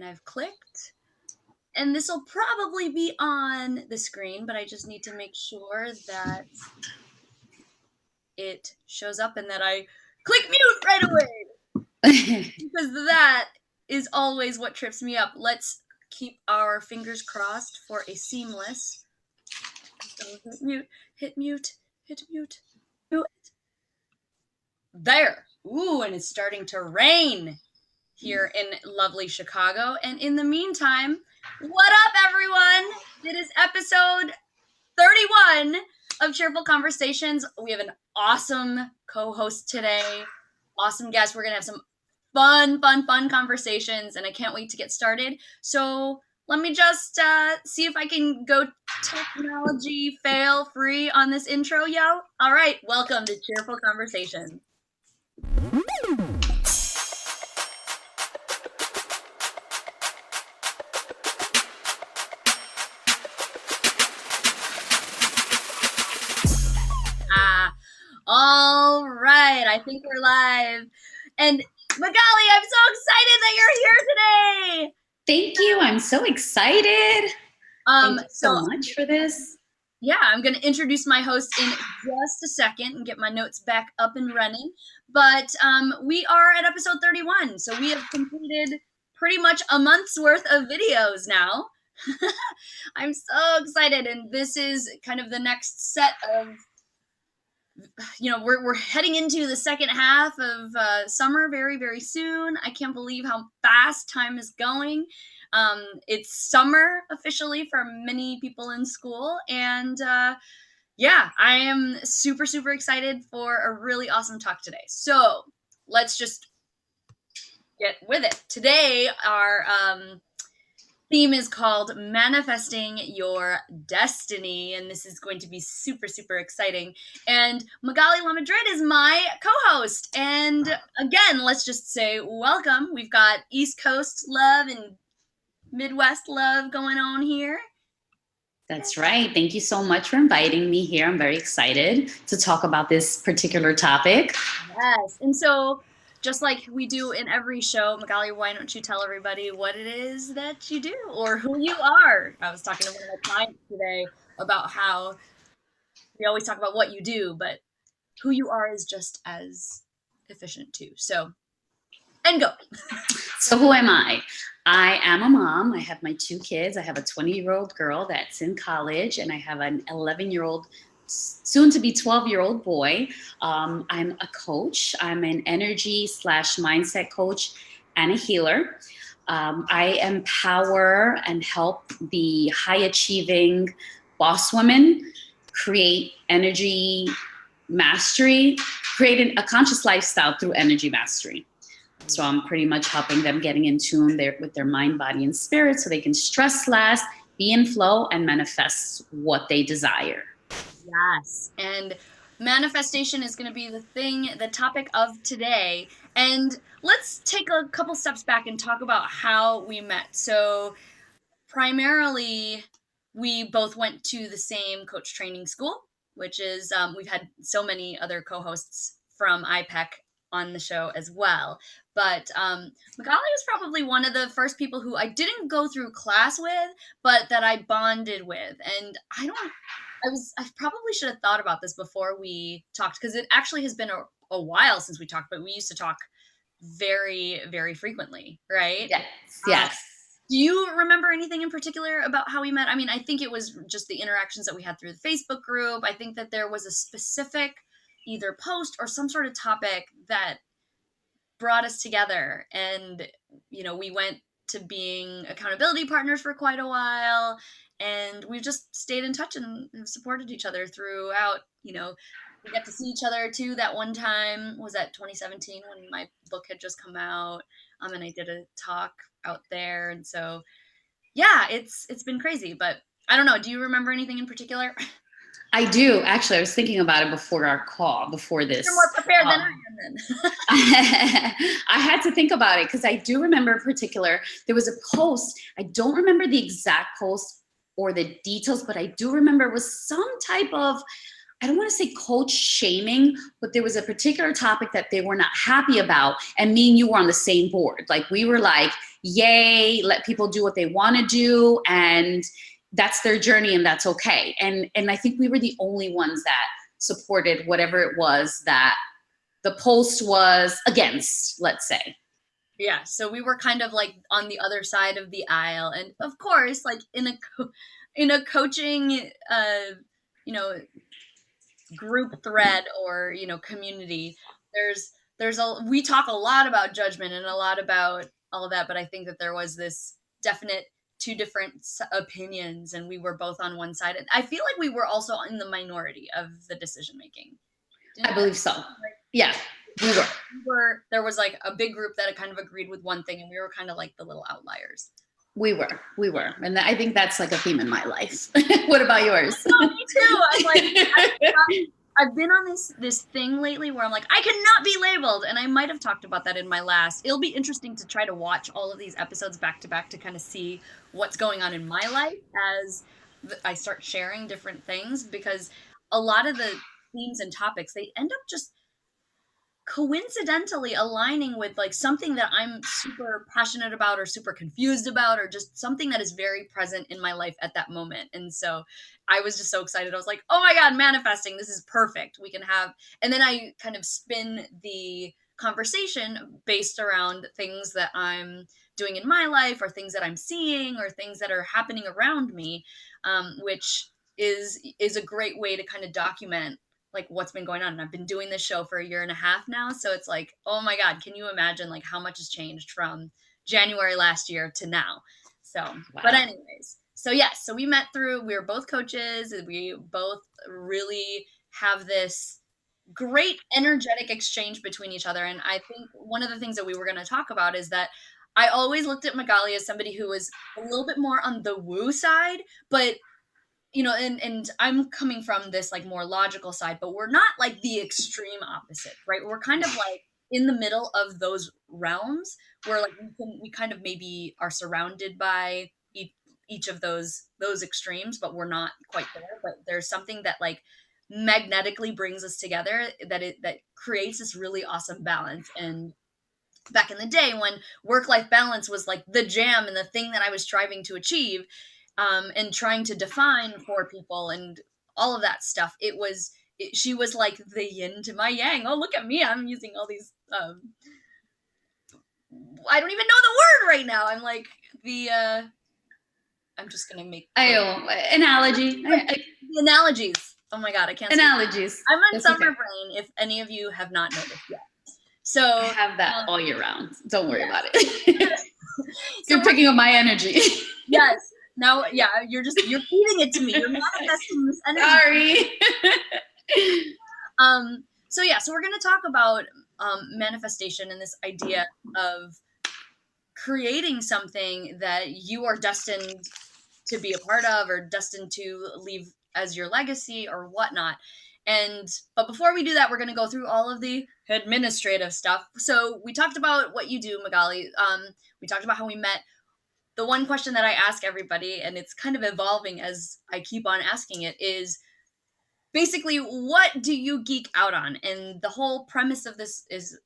and I've clicked. And this will probably be on the screen, but I just need to make sure that it shows up and that I click mute right away. Because that is always what trips me up. Let's keep our fingers crossed for a seamless. So hit mute, hit mute, hit mute. There. Ooh, and it's starting to rain here in lovely Chicago. And in the meantime, what up, everyone? It is episode 31 of Cheerful Conversations. We have an awesome co-host today. Awesome guest. We're going to have some fun conversations, and I can't wait to get started. So let me just see if I can go technology fail free on this intro, yo. All right, welcome to Cheerful Conversations. All right, I think we're live. And Magali, I'm so excited that you're here today. Thank you. I'm so excited. Thank you so much for this. Yeah, I'm going to introduce my host in just a second and get my notes back up and running. But we are at episode 31, so we have completed pretty much a month's worth of videos now. I'm so excited, and this is kind of the next set of, you know, we're heading into the second half of summer very, very soon. I can't believe how fast time is going. It's summer officially for many people in school. And yeah, I am super, super excited for a really awesome talk today. So let's just get with it. Today, our theme is called Manifesting Your Destiny, and this is going to be super, super exciting. And Magali LaMadrid is my co-host. And again, let's just say welcome. We've got East Coast love and Midwest love going on here. That's right. Thank you so much for inviting me here. I'm very excited to talk about this particular topic. Yes. And so just like we do in every show, Magali, why don't you tell everybody what it is that you do or who you are? I was talking to one of my clients today about how we always talk about what you do, but who you are is just as efficient too. So, and go. So who am I? I am a mom. I have my two kids. I have a 20-year-old girl that's in college, and I have an 11-year-old, soon to be 12-year-old boy. I'm a coach. I'm an energy/mindset coach and a healer. I empower and help the high-achieving boss women create energy mastery, create a conscious lifestyle through energy mastery. So I'm pretty much helping them getting in tune with their mind, body, and spirit so they can stress less, be in flow, and manifest what they desire. Yes. And manifestation is going to be the topic of today. And let's take a couple steps back and talk about how we met. So primarily, we both went to the same coach training school, which is, we've had so many other co-hosts from IPEC on the show as well. But Magali was probably one of the first people who I didn't go through class with, but that I bonded with. And I probably should have thought about this before we talked, because it actually has been a while since we talked, but we used to talk very, very frequently, right? Yes. Do you remember anything in particular about how we met? I mean, I think it was just the interactions that we had through the Facebook group. I think that there was a specific either post or some sort of topic that brought us together, and you know, we went to being accountability partners for quite a while, and we've just stayed in touch and supported each other throughout. You know, we got to see each other too. That one time was at 2017 when my book had just come out, and I did a talk out there, and so yeah, it's been crazy. But I don't know, do you remember anything in particular? I do. Actually, I was thinking about it before our call, before this. You're more prepared than I am then. I had to think about it because I do remember in particular, there was a post. I don't remember the exact post or the details, but I do remember it was some type of, I don't want to say coach shaming, but there was a particular topic that they were not happy about. And me and you were on the same board. Like we were like, yay, let people do what they want to do. And that's their journey and that's okay. And I think we were the only ones that supported whatever it was that the post was against, let's say. Yeah. So we were kind of like on the other side of the aisle. And of course, like in a coaching, group thread or community, we talk a lot about judgment and a lot about all of that, but I think that there was this definite two different opinions, and we were both on one side, and I feel like we were also in the minority of the decision making. I believe so. Yeah, we were. There was like a big group that kind of agreed with one thing, and we were kind of like the little outliers. We were. And I think that's like a theme in my life. What about yours? No, me too. I'm like, I've been on this thing lately where I'm like, I cannot be labeled. And I might have talked about that in my last. It'll be interesting to try to watch all of these episodes back to back to kind of see what's going on in my life as I start sharing different things, because a lot of the themes and topics, they end up just coincidentally aligning with like something that I'm super passionate about or super confused about, or just something that is very present in my life at that moment. And so I was just so excited. I was like, oh my God, manifesting, this is perfect. We can have, and then I kind of spin the conversation based around things that I'm doing in my life or things that I'm seeing or things that are happening around me, which is a great way to kind of document like what's been going on. And I've been doing this show for 1.5 years now. So it's like, oh my God, can you imagine like how much has changed from January last year to now? So, wow. But anyways, so yes, so we were both coaches, and we both really have this great energetic exchange between each other. And I think one of the things that we were going to talk about is that I always looked at Magali as somebody who was a little bit more on the woo side, but and I'm coming from this like more logical side, but we're not like the extreme opposite, right? We're kind of like in the middle of those realms where like we kind of maybe are surrounded by each of those extremes, but we're not quite there. But there's something that like magnetically brings us together that creates this really awesome balance. And back in the day when work-life balance was like the jam and the thing that I was striving to achieve, and trying to define for people and all of that stuff, she was like the yin to my yang. Oh, look at me, I'm using all these I don't even know the word right now. I'm like I'm just gonna make analogy. The analogies. Oh my God, I can't analogies. I'm on summer brain, if any of you have not noticed yet. So I have that all year round. Don't worry about it. You're picking up my energy. Yes. Now, yeah, you're feeding it to me. You're manifesting this energy. Sorry. So we're going to talk about manifestation and this idea of creating something that you are destined to be a part of or destined to leave as your legacy or whatnot. But before we do that, we're going to go through all of the administrative stuff. So we talked about what you do, Magali. We talked about how we met. The one question that I ask everybody, and it's kind of evolving as I keep on asking it, is basically, what do you geek out on? And the whole premise of this is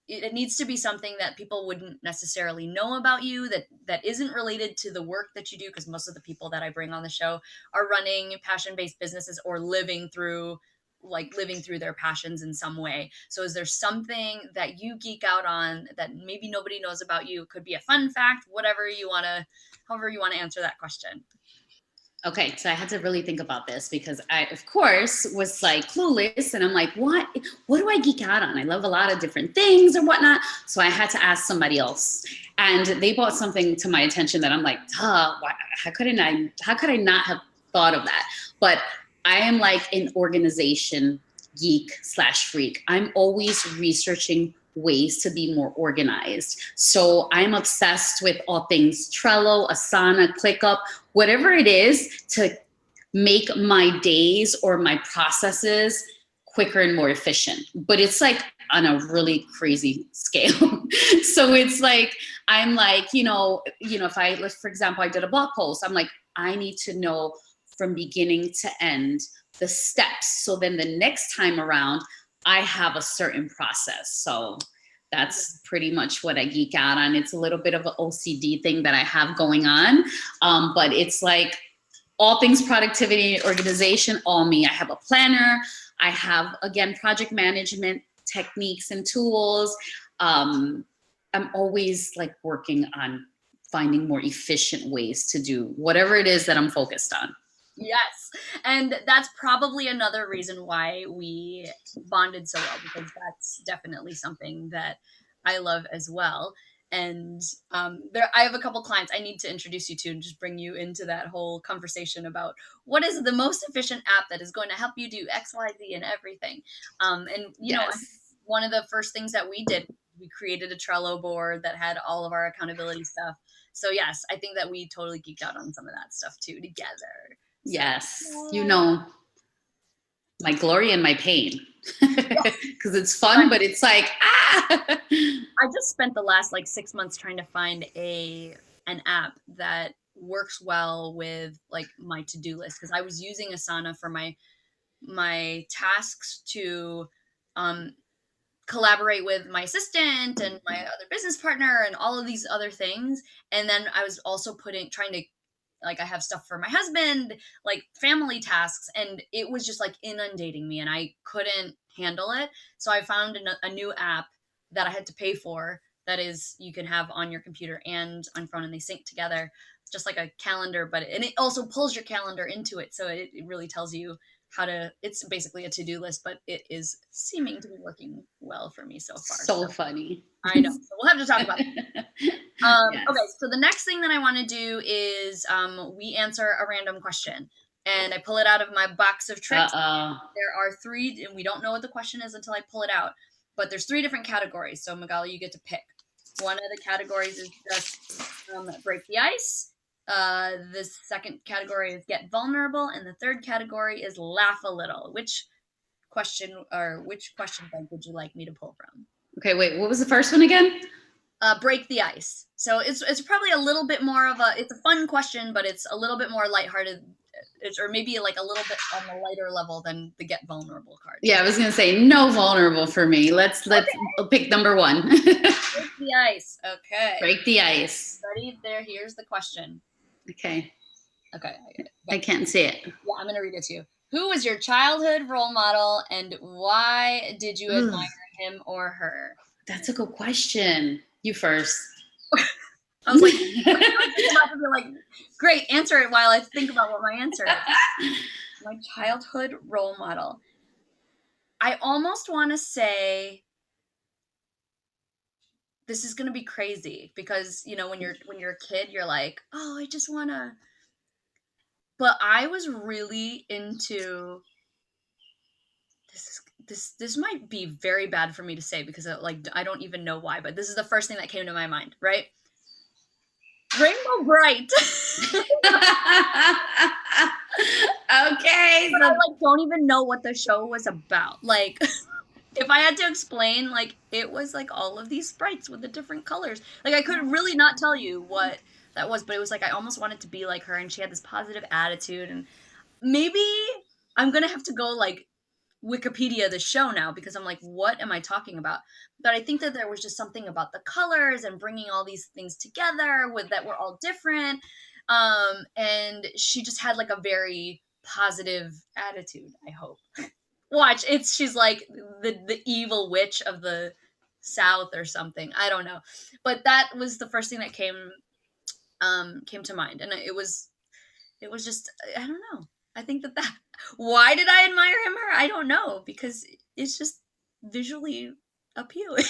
it needs to be something that people wouldn't necessarily know about you, that isn't related to the work that you do, because most of the people that I bring on the show are running passion-based businesses or living through their passions in some way. So is there something that you geek out on that maybe nobody knows about you? It could be a fun fact, however you want to answer that question. Okay, so I had to really think about this because I, of course, was like clueless, and I'm like, what do I geek out on? I love a lot of different things or whatnot. So I had to ask somebody else, and they brought something to my attention that I'm like, how could I not have thought of that? But I am like an organization geek / freak. I'm always researching ways to be more organized. So I'm obsessed with all things Trello, Asana, ClickUp, whatever it is to make my days or my processes quicker and more efficient. But it's like on a really crazy scale. So it's like, I'm like, if for example, I did a blog post, I'm like, I need to know from beginning to end, the steps. So then the next time around, I have a certain process. So that's pretty much what I geek out on. It's a little bit of an OCD thing that I have going on. But it's like all things productivity and organization, all me. I have a planner. I have, again, project management techniques and tools. I'm always like working on finding more efficient ways to do whatever it is that I'm focused on. Yes. And that's probably another reason why we bonded so well, because that's definitely something that I love as well. And I have a couple clients I need to introduce you to and just bring you into that whole conversation about what is the most efficient app that is going to help you do X, Y, Z and everything. And, you know, one of the first things that we did, we created a Trello board that had all of our accountability stuff. So yes, I think that we totally geeked out on some of that stuff too together. Yes, you know, my glory and my pain, because it's fun, but it's like, I just spent the last like 6 months trying to find an app that works well with like my to-do list, because I was using Asana for my tasks to collaborate with my assistant and my other business partner and all of these other things. And then I was also trying to, like, I have stuff for my husband, like family tasks, and it was just like inundating me and I couldn't handle it. So I found a new app that I had to pay for that is you can have on your computer and on phone, and they sync together. It's just like a calendar, and it also pulls your calendar into it. So it really tells you it's basically a to-do list, but it is seeming to be working well for me so far. So funny. I know. So we'll have to talk about it. Yes. Okay, so the next thing that I want to do is we answer a random question, and I pull it out of my box of tricks. There are 3, and we don't know what the question is until I pull it out, but there's 3 different categories. So Magali, you get to pick. One of the categories is just break the ice. The second category is get vulnerable, and the third category is laugh a little. Which question bank would you like me to pull from? Okay, wait, what was the first one again? Break the ice. So it's probably a little bit more of it's a fun question, but it's a little bit more lighthearted, or maybe like a little bit on the lighter level than the get vulnerable card. Yeah, I was gonna say no vulnerable for me. Let's pick number 1. Break the ice. Okay. Break the ice. Ready? Here's the question. Okay. Okay. I can't see it. Yeah, I'm gonna read it to you. Who was your childhood role model, and why did you admire him or her? That's a good question. You first. I was like, I'm about to be like, great, answer it while I think about what my answer is. My childhood role model. I almost want to say this is going to be crazy, because, you know, when you're a kid, you're like, oh, I just want to. But I was really into this might be very bad for me to say, because I don't even know why, but this is the first thing that came to my mind, right? Rainbow Bright. Okay. But I don't even know what the show was about. Like, if I had to explain, like, it was like all of these sprites with the different colors. Like, I could really not tell you what that was, but it was like I almost wanted to be like her, and she had this positive attitude. And maybe I'm gonna have to go like Wikipedia the show now, because I'm like, what am I talking about? But I think that there was just something about the colors and bringing all these things together that were all different. And she just had like a very positive attitude, I hope. Watch, she's like the evil witch of the South or something. I don't know. But that was the first thing that came to mind. And it was just, I don't know. I think that why did I admire him or her? I don't know, because it's just visually appealing.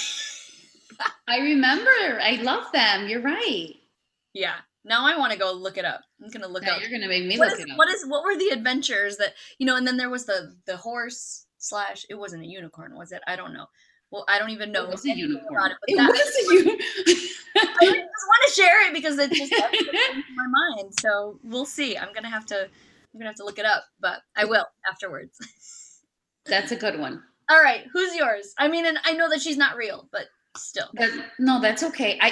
I remember. I love them. You're right. Yeah. Now I want to go look it up. I'm going to look up. You're going to make me look it up. What were the adventures that, you know, and then there was the horse / it wasn't a unicorn, was it? I don't know. Well, I don't even know. It was a unicorn. About it, but it was a unicorn. I just want to share it because it just comes to my mind. So we'll see. I'm gonna have to look it up, but I will afterwards. That's a good one. All right, who's yours? I mean, and I know that she's not real, but still. No, that's okay. I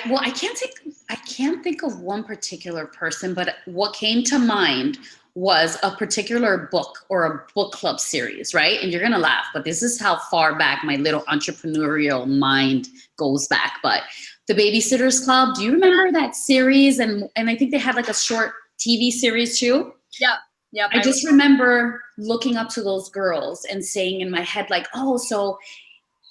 can't think of one particular person, but what came to mind was a particular book or a book club series, right? And you're going to laugh, but this is how far back my little entrepreneurial mind goes back. But the Babysitters Club, do you remember that series? And I think they had like a short TV series too. Yeah. Yeah. I just remember looking up to those girls and saying in my head, like, oh, so,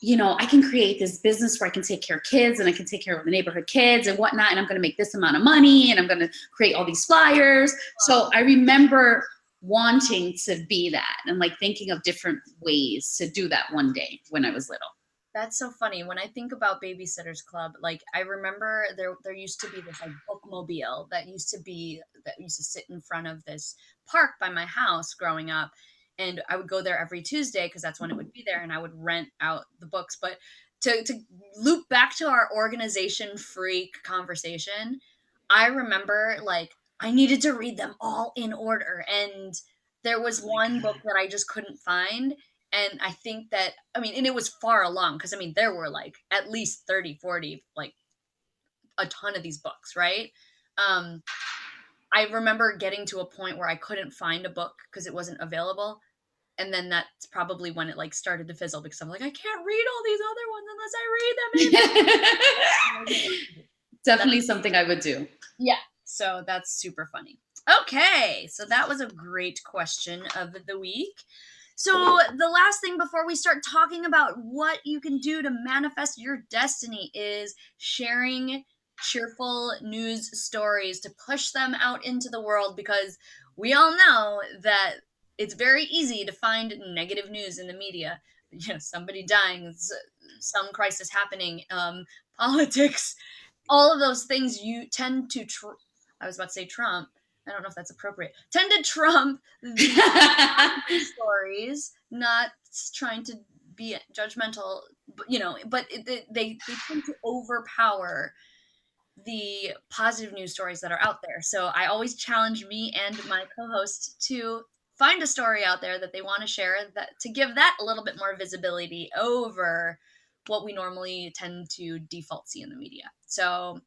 you know, I can create this business where I can take care of kids and I can take care of the neighborhood kids and whatnot. And I'm going to make this amount of money and I'm going to create all these flyers. So I remember wanting to be that and like thinking of different ways to do that one day when I was little. That's so funny. When I think about Babysitters Club, like I remember there used to be this like bookmobile that used to sit in front of this park by my house growing up. And I would go there every Tuesday because that's when it would be there, and I would rent out the books. But to loop back to our organization freak conversation, I remember like I needed to read them all in order. And there was one book that I just couldn't find. And I think that, I mean, and it was far along because, I mean, there were like at least 30, 40, like a ton of these books, right? I remember getting to a point where I couldn't find a book because it wasn't available. And then that's probably when it like started to fizzle because I'm like, I can't read all these other ones unless I read them. Definitely something I would do. Yeah. So that's super funny. Okay. So that was a great question of the week. So the last thing before we start talking about what you can do to manifest your destiny is sharing cheerful news stories to push them out into the world, because we all know that it's very easy to find negative news in the media. You know, somebody dying, some crisis happening, politics, all of those things you tend to, I was about to say Trump. I don't know if that's appropriate. Tend to trump the stories, not trying to be judgmental, but, you know, but they tend to overpower the positive news stories that are out there. So I always challenge me and my co-host to find a story out there that they want to share, that to give that a little bit more visibility over what we normally tend to default see in the media. So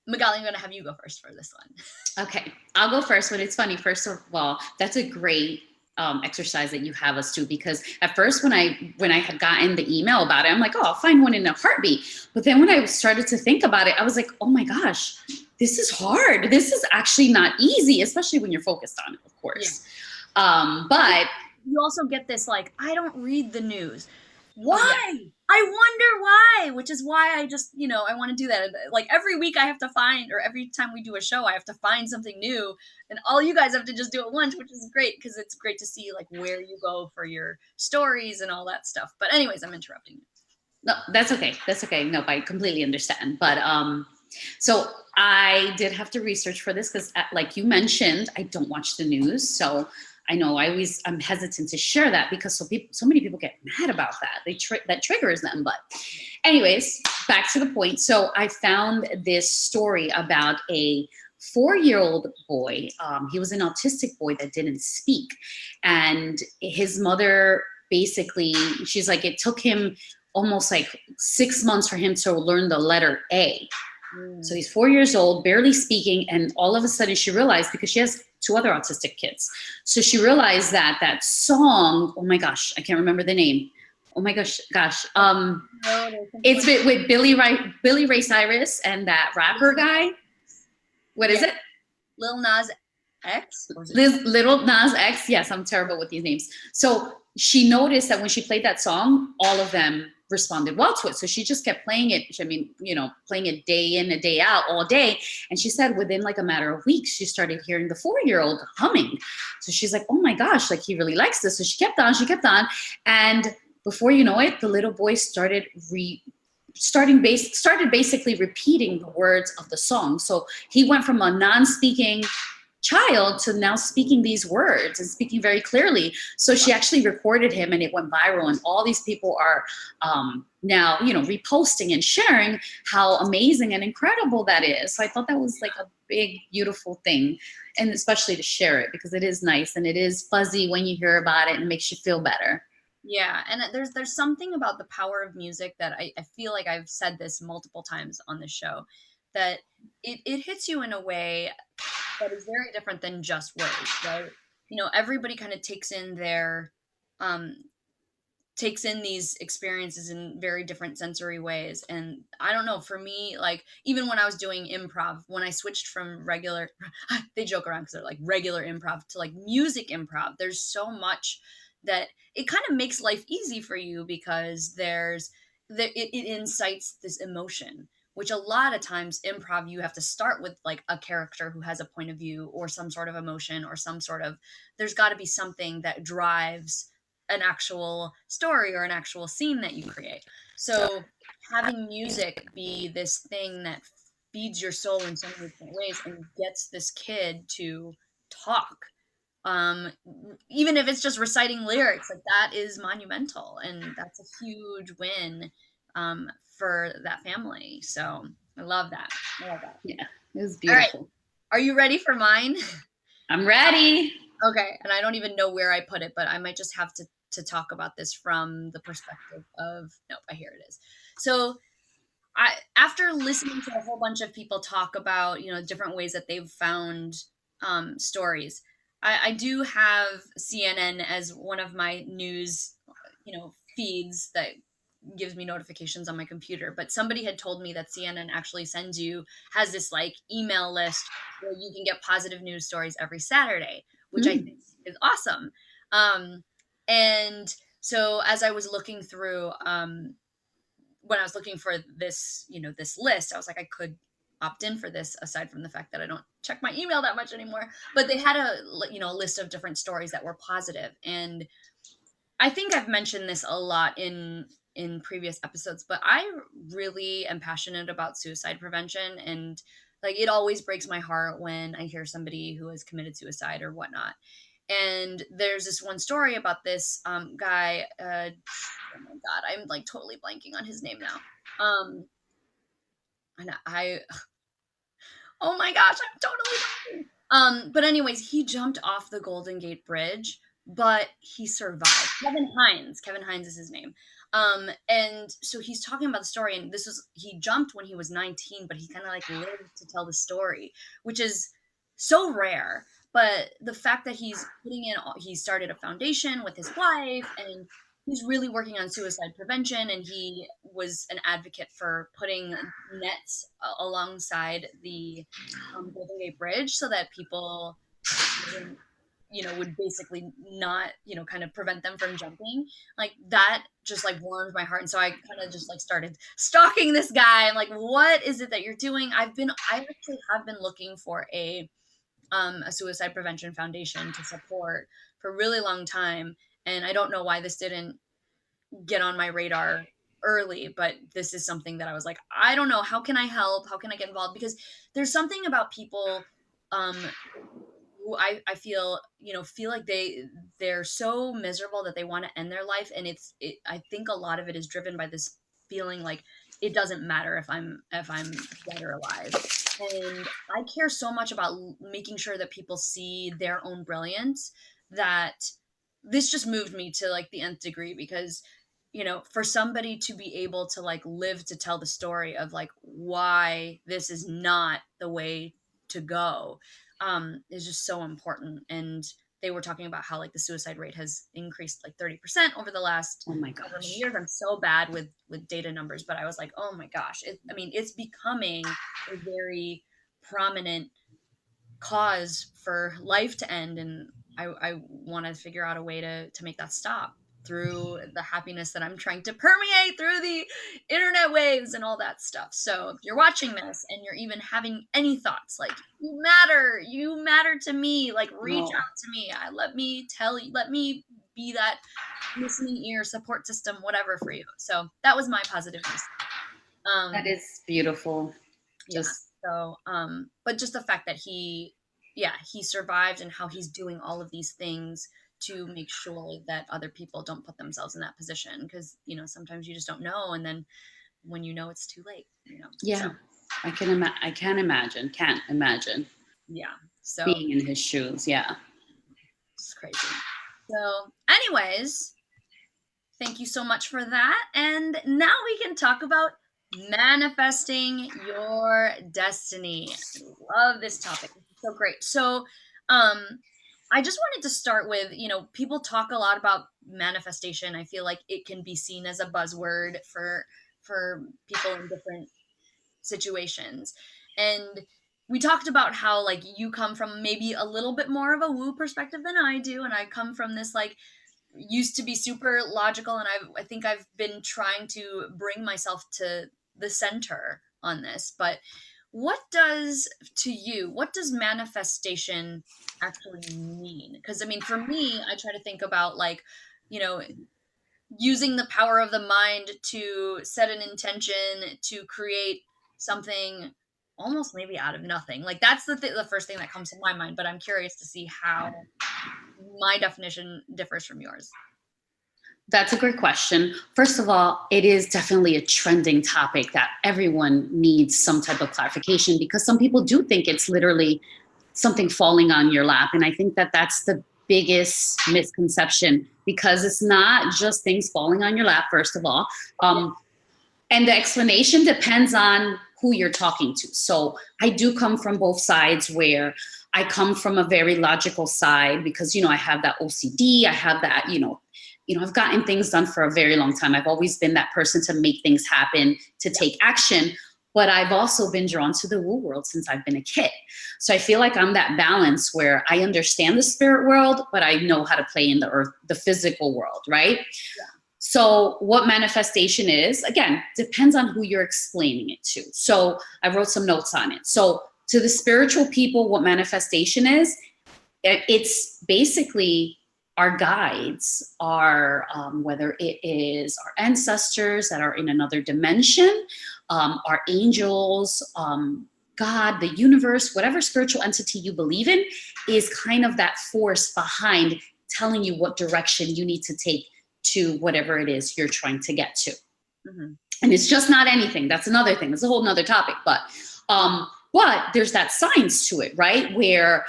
Magali, I'm going to have you go first for this one. Okay, I'll go first, but it's funny. First of all, that's a great exercise that you have us do, because at first when I had gotten the email about it, I'm like, oh, I'll find one in a heartbeat. But then when I started to think about it, I was like, oh my gosh, this is hard. This is actually not easy, especially when you're focused on it, of course. Yeah. But you also get this, like, I don't read the news. Why? Yeah. I wonder why, which is why I just, you know, I want to do that. Like every week I have to find, or every time we do a show, I have to find something new, and all you guys have to just do it once, which is great because it's great to see like where you go for your stories and all that stuff. But anyways, I'm interrupting you. No, that's okay. That's okay. No, I completely understand. But so I did have to research for this because, like you mentioned, I don't watch the news, so I know I'm hesitant to share that because so many people get mad about that. That triggers them. But anyways, back to the point. So I found this story about a 4-year-old boy. He was an autistic boy that didn't speak. And his mother, basically, she's like, it took him almost like 6 months for him to learn the letter A. So he's 4 years old, barely speaking, and all of a sudden she realized, because she has 2 other autistic kids, so she realized that song, oh my gosh, I can't remember the name. Oh my gosh, it's with Billy Ray Cyrus and that rapper guy. What is it? Lil Nas X? Little Nas X. Yes, I'm terrible with these names. So she noticed that when she played that song, all of them responded well to it. So she just kept playing it. I mean, you know, playing it day in and day out all day. And she said within like a matter of weeks, she started hearing the 4-year-old humming. So she's like, oh my gosh, like he really likes this. So she kept on. And before you know it, the little boy started basically repeating the words of the song. So he went from a non-speaking child to now speaking these words and speaking very clearly. So she actually recorded him and it went viral, and all these people are now, you know, reposting and sharing how amazing and incredible that is. So I thought that was like a big, beautiful thing, and especially to share it because it is nice and it is fuzzy when you hear about it and it makes you feel better. Yeah, and there's something about the power of music that I feel like I've said this multiple times on the show, that it hits you in a way that is very different than just words, right? everybody kind of takes in these experiences in very different sensory ways. And I don't know, for me, like, even when I was doing improv, when I switched from regular, they joke around because they're like regular improv to like music improv, there's so much that it kind of makes life easy for you, because it incites this emotion, which a lot of times improv, you have to start with like a character who has a point of view or some sort of emotion or there's got to be something that drives an actual story or an actual scene that you create. So having music be this thing that feeds your soul in so many different ways and gets this kid to talk, um, even if it's just reciting lyrics, like that is monumental, and that's a huge win for that family. So I love that. Yeah, it was All right, beautiful. are you ready for mine? I'm ready. Okay, and I don't even know where I put it, but I might just have to talk about this from the perspective of, nope, here it is. So after listening to a whole bunch of people talk about, different ways that they've found stories, I do have CNN as one of my news, feeds that gives me notifications on my computer. But somebody had told me that CNN actually has this like email list where you can get positive news stories every Saturday, which I think is awesome. And so as I was looking through, when I was looking for this, this list, I was like, I could opt in for this, aside from the fact that I don't check my email that much anymore. But they had a list of different stories that were positive. And I think I've mentioned this a lot in previous episodes, but I really am passionate about suicide prevention, and like it always breaks my heart when I hear somebody who has committed suicide or whatnot. And there's this one story about this guy. Oh my god, I'm like totally blanking on his name now. And oh my gosh, I'm totally blanking. But anyways, he jumped off the Golden Gate Bridge, but he survived. Kevin Hines is his name. And so he's talking about the story, and he jumped when he was 19, but he kind of like lived to tell the story, which is so rare. But the fact that he started a foundation with his wife, and he's really working on suicide prevention, and he was an advocate for putting nets alongside the Golden Gate Bridge so that people would basically not, kind of prevent them from jumping. Like that just like warmed my heart. And so I kind of just like started stalking this guy. I'm like, what is it that you're doing? I actually have been looking for a suicide prevention foundation to support for a really long time. And I don't know why this didn't get on my radar early, but this is something that I was like, I don't know, how can I help? How can I get involved? Because there's something about people who I feel, feel like they're so miserable that they want to end their life. And I think a lot of it is driven by this feeling like it doesn't matter if I'm dead or alive. And I care so much about making sure that people see their own brilliance, that this just moved me to like the nth degree, because for somebody to be able to like live to tell the story of like why this is not the way to go is just so important. And they were talking about how like the suicide rate has increased like 30% over the last Oh my however many gosh. years. I'm so bad with data numbers, but I was like, oh my gosh, it's becoming a very prominent cause for life to end. And I want to figure out a way to make that stop through the happiness that I'm trying to permeate through the internet waves and all that stuff. So if you're watching this and you're even having any thoughts like you matter to me, like reach out to me. Let me be that listening ear, support system, whatever for you. So that was my positive news. That is beautiful. Yeah. So, but just the fact that he survived, and how he's doing all of these things to make sure that other people don't put themselves in that position. Because, sometimes you just don't know. And then when it's too late, Yeah. So, I can't imagine yeah. So being in his shoes. Yeah. it's crazy. So anyways, thank you so much for that. And now we can talk about manifesting your destiny. I love this topic. It's so great. So, I just wanted to start with, people talk a lot about manifestation. I feel like it can be seen as a buzzword for people in different situations. And we talked about how like you come from maybe a little bit more of a woo perspective than I do, and I come from this like used to be super logical, and I think I've been trying to bring myself to the center on this. But what does manifestation actually mean? Because I mean, for me, I try to think about like, you know, using the power of the mind to set an intention to create something almost maybe out of nothing. Like that's the first thing that comes to my mind, but I'm curious to see how my definition differs from yours. That's a great question. First of all, it is definitely a trending topic that everyone needs some type of clarification, because some people do think it's literally something falling on your lap. And I think that that's the biggest misconception, because it's not just things falling on your lap, first of all. And the explanation depends on who you're talking to. So I do come from both sides, where I come from a very logical side because, I have that OCD, I have that, I've gotten things done for a very long time. I've always been that person to make things happen, to take action. But I've also been drawn to the woo world since I've been a kid. So I feel like I'm that balance where I understand the spirit world, but I know how to play in the earth, the physical world, right? Yeah. So what manifestation is, again, depends on who you're explaining it to. So I wrote some notes on it. So to the spiritual people, what manifestation is, it's basically our guides, our whether it is our ancestors that are in another dimension, our angels, God, the universe, whatever spiritual entity you believe in, is kind of that force behind telling you what direction you need to take to whatever it is you're trying to get to. Mm-hmm. And it's just not anything. That's another thing. That's a whole nother topic. But there's that science to it, right? Where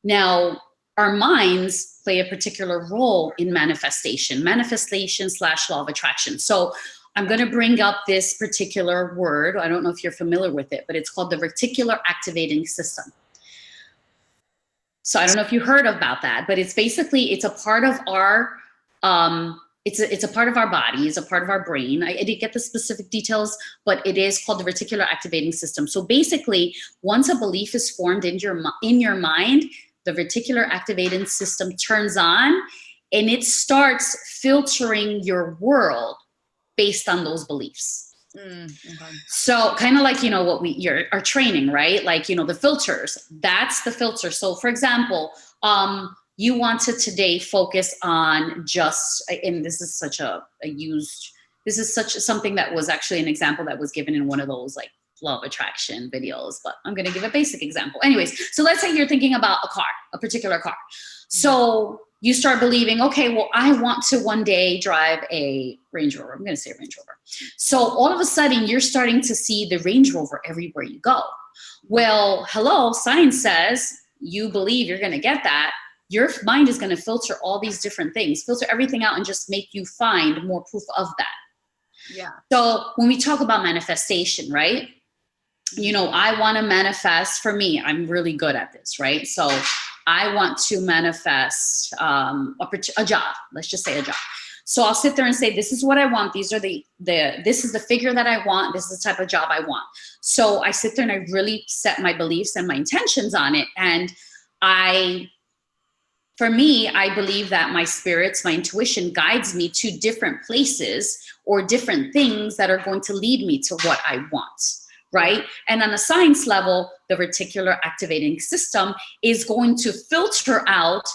now our minds play a particular role in manifestation / law of attraction. So I'm going to bring up this particular word. I don't know if you're familiar with it, but it's called the reticular activating system. So I don't know if you heard about that, but it's basically, it's a part of our, it's a part of our body, it's a part of our brain. I didn't get the specific details, but it is called the reticular activating system. So basically, once a belief is formed in your mind, the reticular activating system turns on and it starts filtering your world based on those beliefs. Okay. So kind of like, what our training, right? Like, the filters, that's the filter. So for example, you want to today focus on just, and this is such something that was actually an example that was given in one of those like law of attraction videos, but I'm going to give a basic example. Anyways, so let's say you're thinking about a particular car. So you start believing, okay, well, I want to one day drive a Range Rover. I'm going to say Range Rover. So all of a sudden you're starting to see the Range Rover everywhere you go. Well, hello, science says you believe you're going to get that. Your mind is going to filter all these different things, filter everything out and just make you find more proof of that. Yeah. So when we talk about manifestation, right? I want to manifest, for me, I'm really good at this, right? So I want to manifest a job. Let's just say a job. So I'll sit there and say, this is what I want. These are this is the figure that I want. This is the type of job I want. So I sit there and I really set my beliefs and my intentions on it. And for me, I believe that my spirits, my intuition guides me to different places or different things that are going to lead me to what I want. Right? And on a science level, the reticular activating system is going to filter out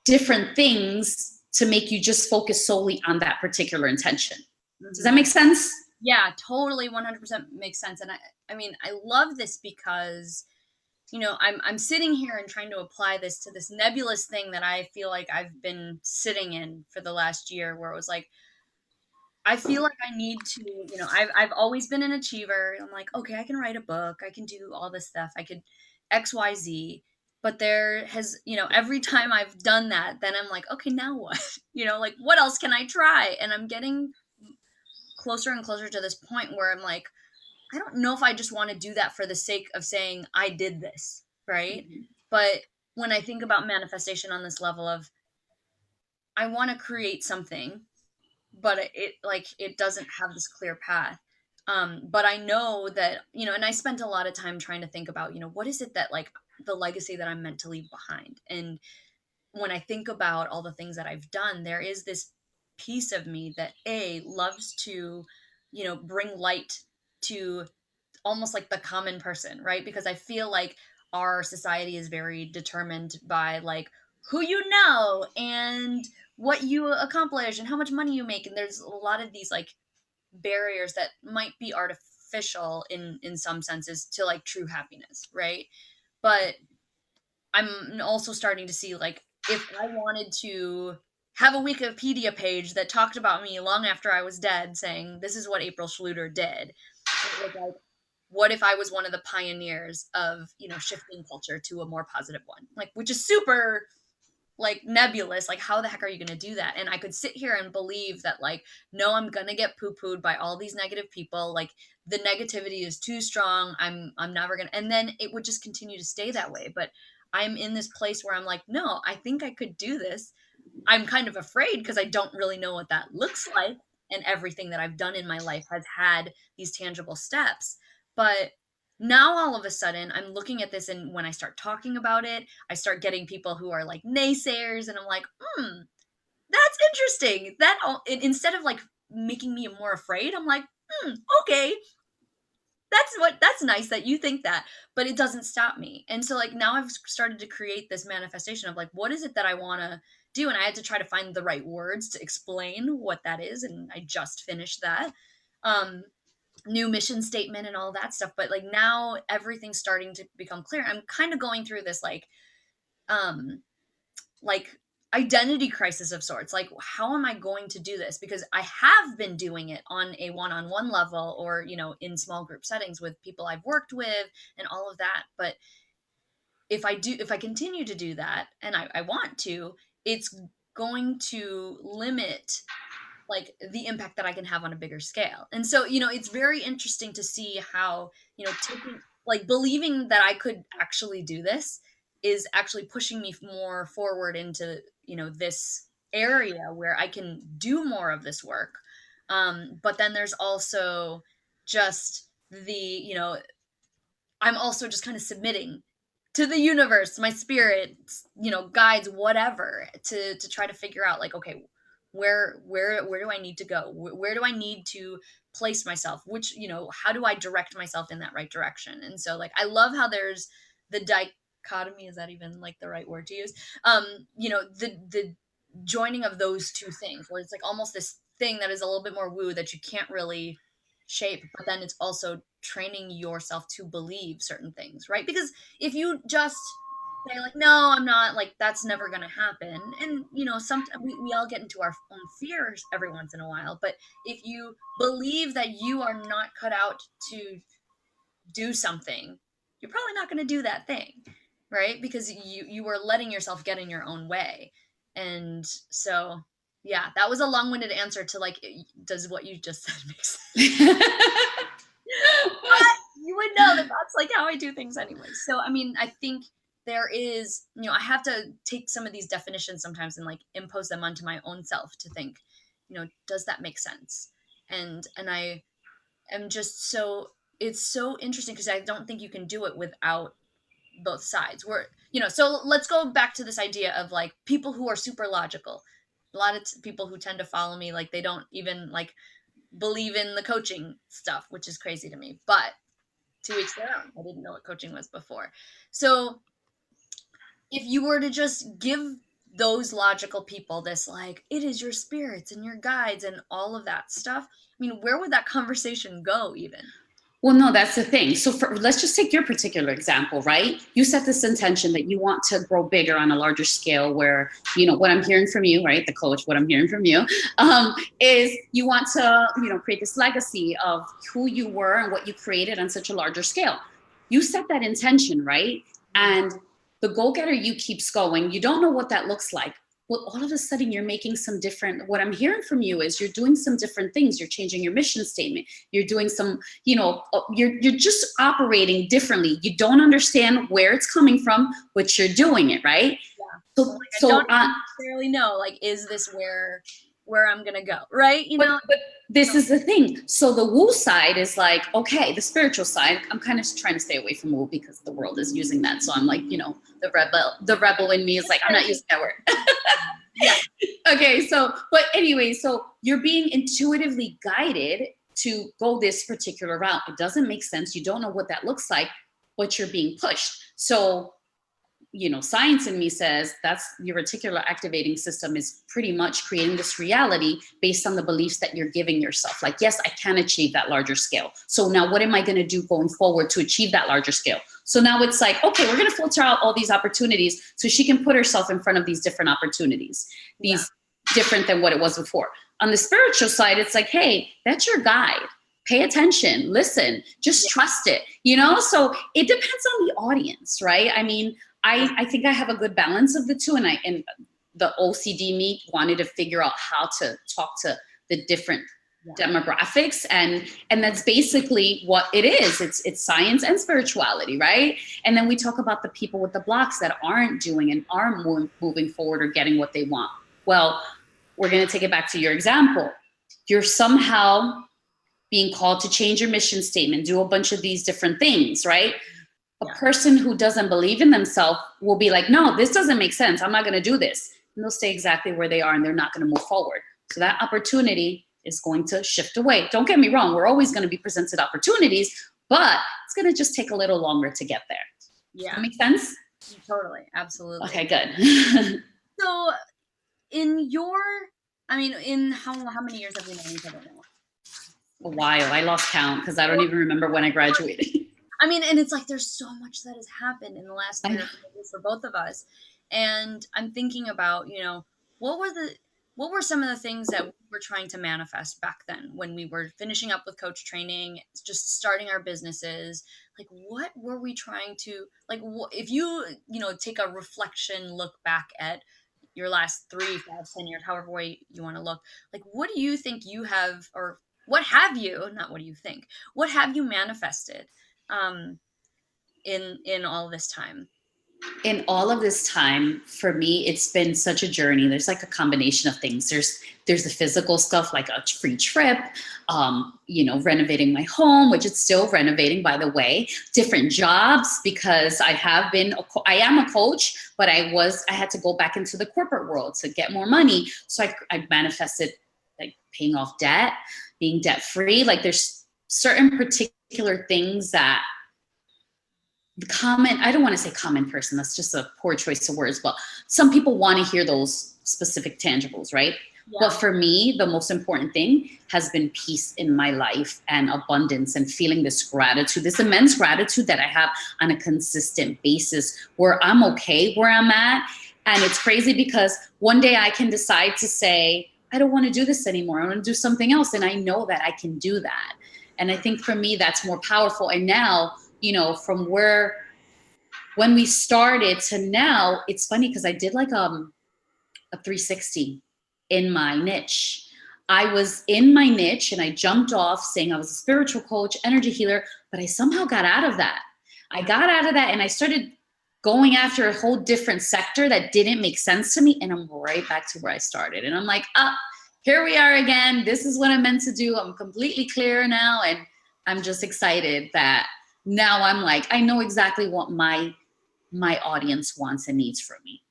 different things to make you just focus solely on that particular intention. Mm-hmm. Does that make sense? Yeah, totally 100% makes sense. And I mean, I love this because, I'm sitting here and trying to apply this to this nebulous thing that I feel like I've been sitting in for the last year, where it was like, I feel like I need to, I've always been an achiever. I'm like, okay, I can write a book. I can do all this stuff. I could X, Y, Z. But there has, every time I've done that, then I'm like, okay, now what? Like, what else can I try? And I'm getting closer and closer to this point where I'm like, I don't know if I just want to do that for the sake of saying I did this, right? Mm-hmm. But when I think about manifestation on this level of, I want to create something, but it doesn't have this clear path. But I know that, and I spent a lot of time trying to think about, what is it that, like, the legacy that I'm meant to leave behind. And when I think about all the things that I've done, there is this piece of me that loves to, bring light to almost like the common person, right? Because I feel like our society is very determined by, like, who you know and what you accomplish and how much money you make. And there's a lot of these, like, barriers that might be artificial in some senses to, like, true happiness, right? But I'm also starting to see, like, if I wanted to have a Wikipedia page that talked about me long after I was dead, saying this is what Apryl Schluter did, it was like, what if I was one of the pioneers of, shifting culture to a more positive one? Like, which is super, like, nebulous. Like, how the heck are you going to do that? And I could sit here and believe that, like, no, I'm going to get poo-pooed by all these negative people. Like, the negativity is too strong. I'm never going to, and then it would just continue to stay that way. But I'm in this place where I'm like, no, I think I could do this. I'm kind of afraid because I don't really know what that looks like. And everything that I've done in my life has had these tangible steps. But now all of a sudden I'm looking at this, and when I start talking about it, I start getting people who are like naysayers, and I'm like, that's interesting. Instead of, like, making me more afraid, I'm like, okay, that's nice that you think that, but it doesn't stop me. And so, like, now I've started to create this manifestation of, like, what is it that I want to do? And I had to try to find the right words to explain what that is. And I just finished that. New mission statement and all that stuff. But, like, now everything's starting to become clear. I'm kind of going through this, um, like, identity crisis of sorts. Like, how am I going to do this? Because I have been doing it on a one-on-one level, or, in small group settings with people I've worked with and all of that. But if I continue to do that, and I want to, it's going to limit, like, the impact that I can have on a bigger scale. And so, it's very interesting to see how, taking, like, believing that I could actually do this is actually pushing me more forward into, this area where I can do more of this work. But then there's also just the, I'm also just kind of submitting to the universe, my spirit, guides, whatever, to try to figure out, like, okay, where do I need to go? Where do I need to place myself? Which, how do I direct myself in that right direction? And so, like, I love how there's the dichotomy, is that even, like, the right word to use? The joining of those two things, where it's like almost this thing that is a little bit more woo that you can't really shape, but then it's also training yourself to believe certain things, right? Because if you just say, like, no, I'm not, like, that's never going to happen. And, sometimes we all get into our own fears every once in a while. But if you believe that you are not cut out to do something, you're probably not going to do that thing, right? Because you are letting yourself get in your own way. And so, yeah, that was a long-winded answer to, like, does what you just said make sense? But you would know that that's, like, how I do things anyway. So, I mean, I think there is, I have to take some of these definitions sometimes and, like, impose them onto my own self to think, does that make sense? And I am just it's so interesting because I don't think you can do it without both sides. So let's go back to this idea of, like, people who are super logical. A lot of people who tend to follow me, like, they don't even, like, believe in the coaching stuff, which is crazy to me. But to each their own. I didn't know what coaching was before. So if you were to just give those logical people this, like, it is your spirits and your guides and all of that stuff, I mean, where would that conversation go even? Well, no, that's the thing. So let's just take your particular example, right? You set this intention that you want to grow bigger on a larger scale where, what I'm hearing from you, right? The coach, what I'm hearing from you is you want to, create this legacy of who you were and what you created on such a larger scale. You set that intention, right? And the go-getter you keeps going. You don't know what that looks like, well, all of a sudden you're making some different, what I'm hearing from you is you're doing some different things. You're changing your mission statement. You're doing some, you're just operating differently. You don't understand where it's coming from, but you're doing it, right? Yeah. I don't necessarily know, like, is this where I'm gonna go, right? But this is the thing. So the woo side is like, okay, the spiritual side, I'm kind of trying to stay away from woo because the world is using that. So I'm like, the rebel in me is like, I'm not using that word. Yeah. Okay. But anyway, so you're being intuitively guided to go this particular route. It doesn't make sense. You don't know what that looks like, but you're being pushed. So science in me says that's your reticular activating system is pretty much creating this reality based on the beliefs that you're giving yourself. Like, yes, I can achieve that larger scale. So now what am I going to do going forward to achieve that larger scale? So now it's like, okay, we're going to filter out all these opportunities so she can put herself in front of these different opportunities, these different than what it was before. On the spiritual side, it's like, hey, that's your guide. Pay attention, listen, just trust it, So it depends on the audience, right? I mean, I think I have a good balance of the two, and the OCD me wanted to figure out how to talk to the different demographics, and that's basically what it is. It's science and spirituality, right? And then we talk about the people with the blocks that aren't doing and aren't moving forward or getting what they want. Well, we're going to take it back to your example. You're somehow being called to change your mission statement, do a bunch of these different things, right? A person who doesn't believe in themselves will be like, no, this doesn't make sense. I'm not going to do this. And they'll stay exactly where they are and they're not going to move forward. So that opportunity is going to shift away. Don't get me wrong. We're always going to be presented opportunities, but it's going to just take a little longer to get there. Yeah. Does that make sense? Totally. Absolutely. Okay, good. So in how many years have we known each other now? A while. I lost count because I don't even remember when I graduated. I mean, and it's like there's so much that has happened in the last 3 or 4 years for both of us. And I'm thinking about, what were some of the things that we were trying to manifest back then when we were finishing up with coach training, just starting our businesses? Like, what were we trying to, like, if you, take a reflection look back at your last 3, 5, 10 years, however way you want to look, like, what do you think you have, or what have you, not what do you think, what have you manifested in all this time? In all of this time, for me, it's been such a journey. There's like a combination of things. There's the physical stuff, like a free trip, renovating my home, which it's still renovating, by the way, different jobs, because I am a coach, but I had to go back into the corporate world to get more money. So I manifested like paying off debt, being debt free. Like there's certain particular things that I don't want to say common person, that's just a poor choice of words, but some people want to hear those specific tangibles, right? Yeah. But for me, the most important thing has been peace in my life and abundance and feeling this gratitude, this immense gratitude that I have on a consistent basis where I'm okay where I'm at. And it's crazy because one day I can decide to say, I don't want to do this anymore. I want to do something else. And I know that I can do that. And I think for me, that's more powerful. And now, from when we started to now, it's funny because I did like a 360 in my niche. I was in my niche and I jumped off saying I was a spiritual coach, energy healer, but I somehow got out of that. I got out of that and I started going after a whole different sector that didn't make sense to me. And I'm right back to where I started. And I'm like, here we are again. This is what I'm meant to do. I'm completely clear now. And I'm just excited that now I'm like, I know exactly what my audience wants and needs from me.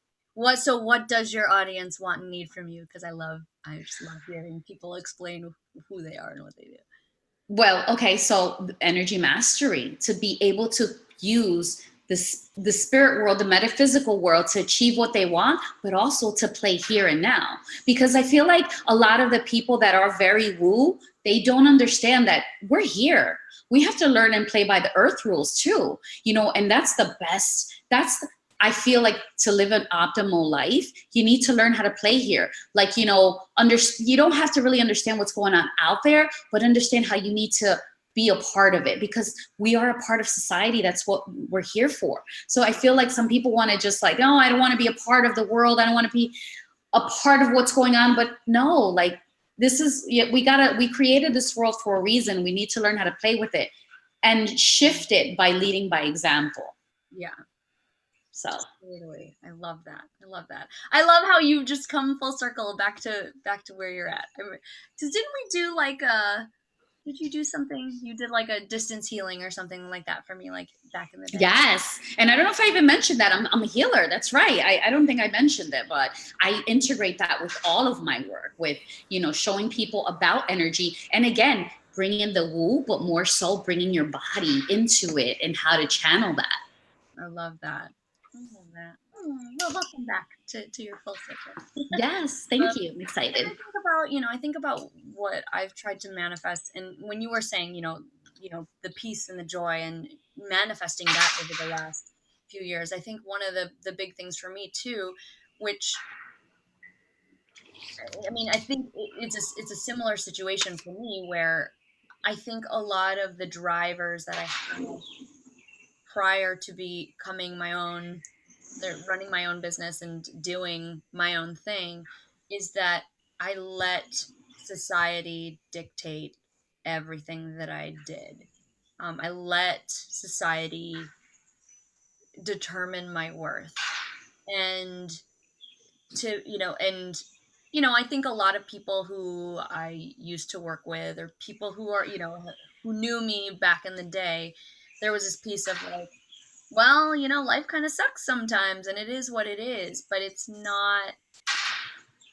So what does your audience want and need from you? Because I just love hearing people explain who they are and what they do. Well, okay, so energy mastery, to be able to use the spirit world, the metaphysical world, to achieve what they want, but also to play here and now. Because I feel like a lot of the people that are very woo, they don't understand that we're here. We have to learn and play by the earth rules too, and that's the best. I feel like to live an optimal life, you need to learn how to play here. Like, you don't have to really understand what's going on out there, but understand how you need to be a part of it, because we are a part of society. That's what we're here for. So I feel like some people want to just like, no, I don't want to be a part of the world. I don't want to be. a part of what's going on, but no, like this is, we created this world for a reason. We need to learn how to play with it and shift it by leading by example. Yeah. So Totally. I love that. I love that. I love how you just come full circle back to where you're at. Didn't we do like did you do something? You did like a distance healing or something like that for me, like back in the day. Yes. And I don't know if I even mentioned that. I'm a healer. That's right. I don't think I mentioned it, but I integrate that with all of my work, with, showing people about energy. And again, bringing in the woo, but more so bringing your body into it and how to channel that. I love that. I love that. Well, welcome back to your full circle. Yes, thank you. I'm excited. I think about what I've tried to manifest, and when you were saying, the peace and the joy and manifesting that over the last few years, I think one of the big things for me too, which I think it's a similar situation for me, where I think a lot of the drivers that I had prior to becoming running my own business and doing my own thing, is that I let society dictate everything that I did. I let society determine my worth. And I think a lot of people who I used to work with, or people who are, who knew me back in the day, there was this piece of like, well, life kind of sucks sometimes and it is what it is, but it's not,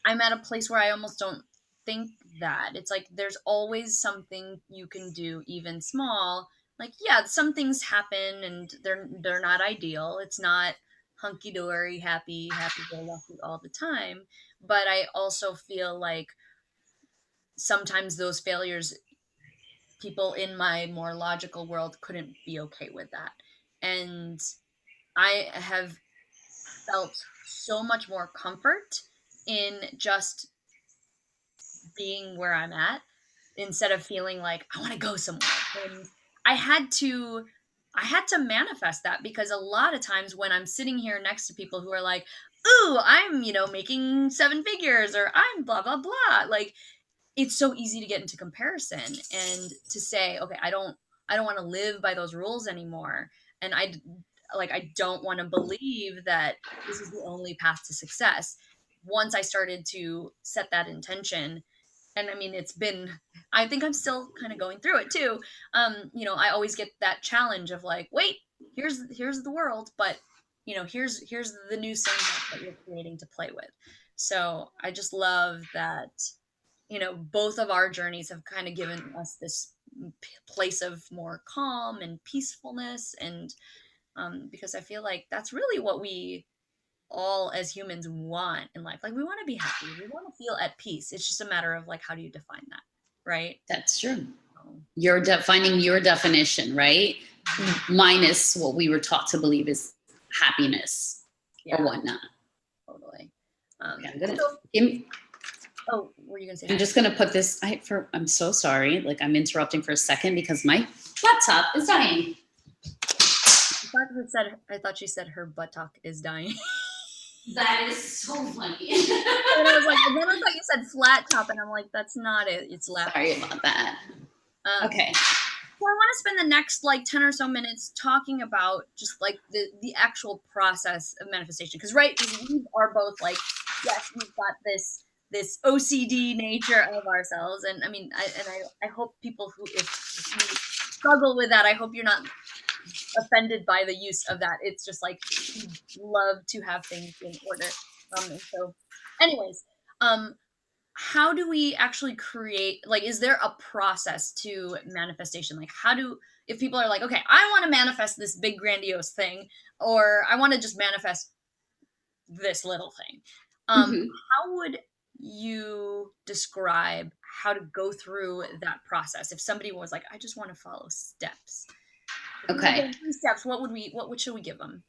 I'm at a place where I almost don't think that. It's like there's always something you can do, even small. Like, yeah, some things happen and they're not ideal. It's not hunky dory, happy go lucky all the time. But I also feel like sometimes those failures, people in my more logical world couldn't be okay with that. And I have felt so much more comfort in just being where I'm at, instead of feeling like I want to go somewhere. And I had to manifest that, because a lot of times when I'm sitting here next to people who are like, "Ooh, I'm, making 7 figures," or "I'm blah blah blah," like, it's so easy to get into comparison and to say, "Okay, I don't want to live by those rules anymore." And I don't want to believe that this is the only path to success. Once I started to set that intention, and I think I'm still kind of going through it too. I always get that challenge of like, wait, here's the world, but here's the new sandbox that you're creating to play with. So I just love that, both of our journeys have kind of given us this place of more calm and peacefulness. And because I feel like that's really what we all as humans want in life. Like, we want to be happy, we want to feel at peace. It's just a matter of like, how do you define that, right? That's true. You're finding your definition, right? Minus what we were taught to believe is happiness or whatnot. Totally. Oh, were you gonna say? I'm just gonna put this. I'm so sorry. Like, I'm interrupting for a second because my laptop is dying. I thought she said her buttock is dying. That is so funny. And I was like, and then I thought you said flat top, and I'm like, that's not it. It's laptop. Sorry about that. Okay. So I want to spend the next like 10 or so minutes talking about just like the actual process of manifestation. Because we are both like, yes, we've got this OCD nature of ourselves. And I hope people who, if you struggle with that, I hope you're not offended by the use of that. It's just like, we love to have things in order. And so anyways, how do we actually create, like, is there a process to manifestation? Like, if people are like, okay, I want to manifest this big grandiose thing, or I want to just manifest this little thing, how would you describe how to go through that process if somebody was like, I just want to follow steps? Okay. 3 steps. What should we give them?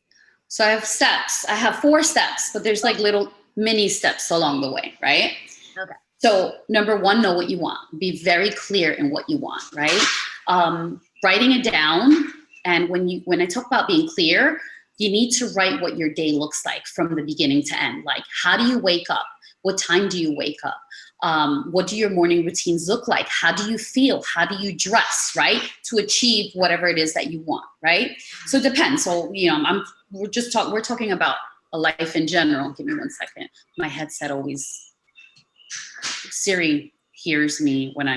So I have steps. I have 4 steps, but there's like little mini steps along the way, right? Okay. So number 1, know what you want. Be very clear in what you want, right? Writing it down. And when I talk about being clear, you need to write what your day looks like from the beginning to end. Like, how do you wake up? What time do you wake up? What do your morning routines look like? How do you feel? How do you dress, right? To achieve whatever it is that you want, right? So it depends. So, we're talking about a life in general. Give me 1 second. My headset always, Siri hears me when